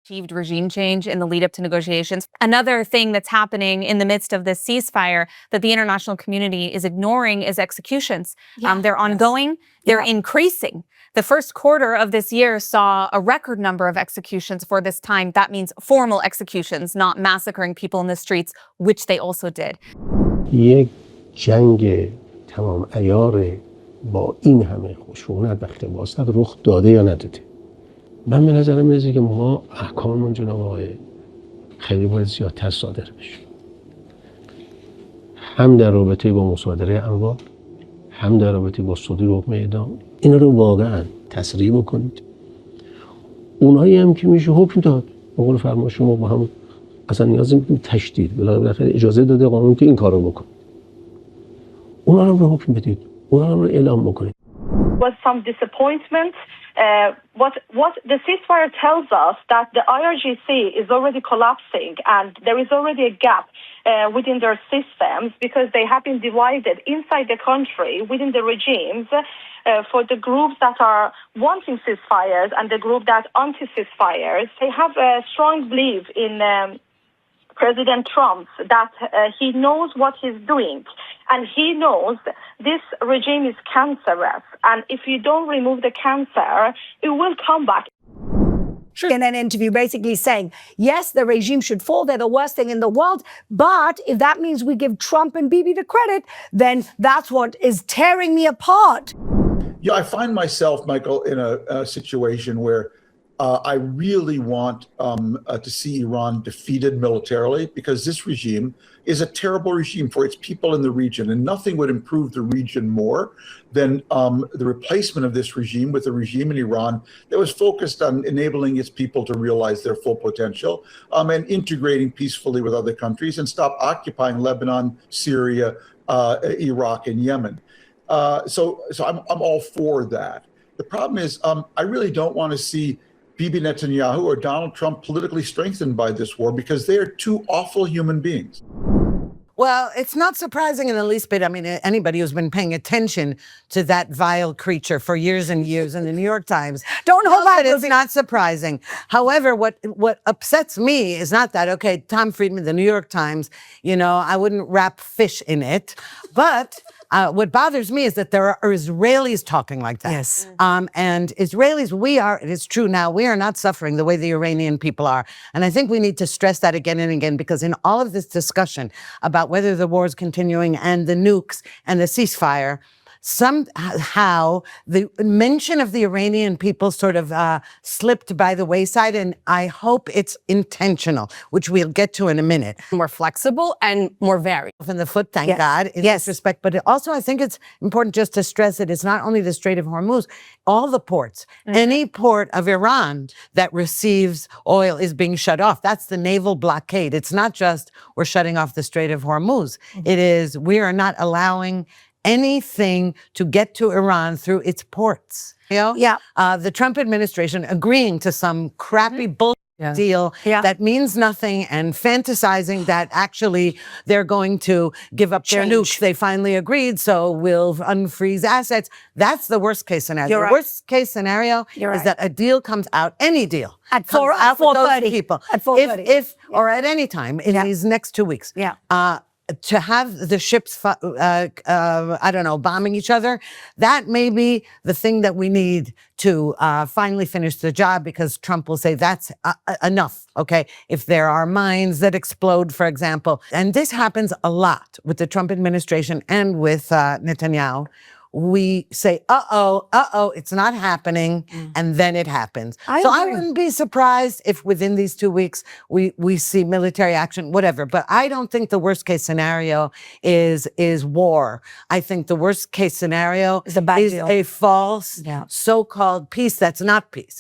achieved regime change in the lead up to negotiations. Another thing that's happening in the midst of this ceasefire that the international community is ignoring is executions. They're ongoing, they're increasing. The first quarter of this year saw a record number of executions for this time. That means formal executions, not massacring people in the streets, which they also did. یک جنگ تمام عیار با این همه خشونت و اختباسات رخ داده یا نداده؟ من به نظرم میاد که ما احکاممون جناب آقای خیلی باید زیادتر صادر بشه، هم در رابطه با مصادره اموال، هم در رابطه با صدور حکم اعدام. اینا رو واقعا تسریع بکنید. اونایی هم که میشه حکم داد، به قول فرما شما با هم اصلا نیاز نیست تشدید، بالاخره اجازه داده قانون که این کارو بکن. اونا رو حکم بدید، اونا رو اعلام بکنید. Was some disappointment. What the ceasefire tells us that the IRGC is already collapsing and there is already a gap within their systems because they have been divided inside the country within the regimes for the groups that are wanting ceasefires and the group that anti-ceasefires. They have a strong belief in President Trump that he knows what he's doing and he knows this regime is cancerous and if you don't remove the cancer, it will come back. In an interview basically saying, yes, the regime should fall, they're the worst thing in the world, but if that means we give Trump and Bibi the credit, then that's what is tearing me apart. Yeah, I find myself, Michael, in a situation where I really want to see Iran defeated militarily because this regime is a terrible regime for its people in the region, and nothing would improve the region more than the replacement of this regime with a regime in Iran that was focused on enabling its people to realize their full potential and integrating peacefully with other countries and stop occupying Lebanon, Syria, Iraq, and Yemen. So I'm all for that. The problem is I really don't want to see Bibi Netanyahu or Donald Trump politically strengthened by this war because they are two awful human beings. Well, it's not surprising in the least bit. I mean, anybody who's been paying attention to that vile creature for years and years in the New York Times, Don't hold back. it's not surprising. However, what upsets me is not that, okay, Tom Friedman, the New York Times, you know, I wouldn't wrap fish in it, but what bothers me is that there are Israelis talking like that. Yes. And Israelis, it is true now, we are not suffering the way the Iranian people are. And I think we need to stress that again and again, because in all of this discussion about whether the war is continuing and the nukes and the ceasefire, somehow the mention of the Iranian people sort of slipped by the wayside, and I hope it's intentional, which we'll get to in a minute. More flexible and more varied. In the foot, thank God, in this respect. But also, I think it's important just to stress that it's not only the Strait of Hormuz, all the ports, any port of Iran that receives oil is being shut off. That's the naval blockade. It's not just we're shutting off the Strait of Hormuz. It is we are not allowing anything to get to Iran through its ports. You know? The Trump administration agreeing to some crappy bullshit deal that means nothing and fantasizing that actually they're going to give up their nukes. They finally agreed, so we'll unfreeze assets. That's the worst case scenario. The worst case scenario is that a deal comes out, any deal, at 4:30 people. At 4:30. If or at any time in these next 2 weeks. To have the ships, I don't know, bombing each other, that may be the thing that we need to finally finish the job, because Trump will say that's enough, okay? If there are mines that explode, for example. And this happens a lot with the Trump administration and with Netanyahu. We say, it's not happening, and then it happens. I wouldn't be surprised if within these 2 weeks we see military action, whatever. But I don't think the worst case scenario is war. I think the worst case scenario is a false so-called peace that's not peace.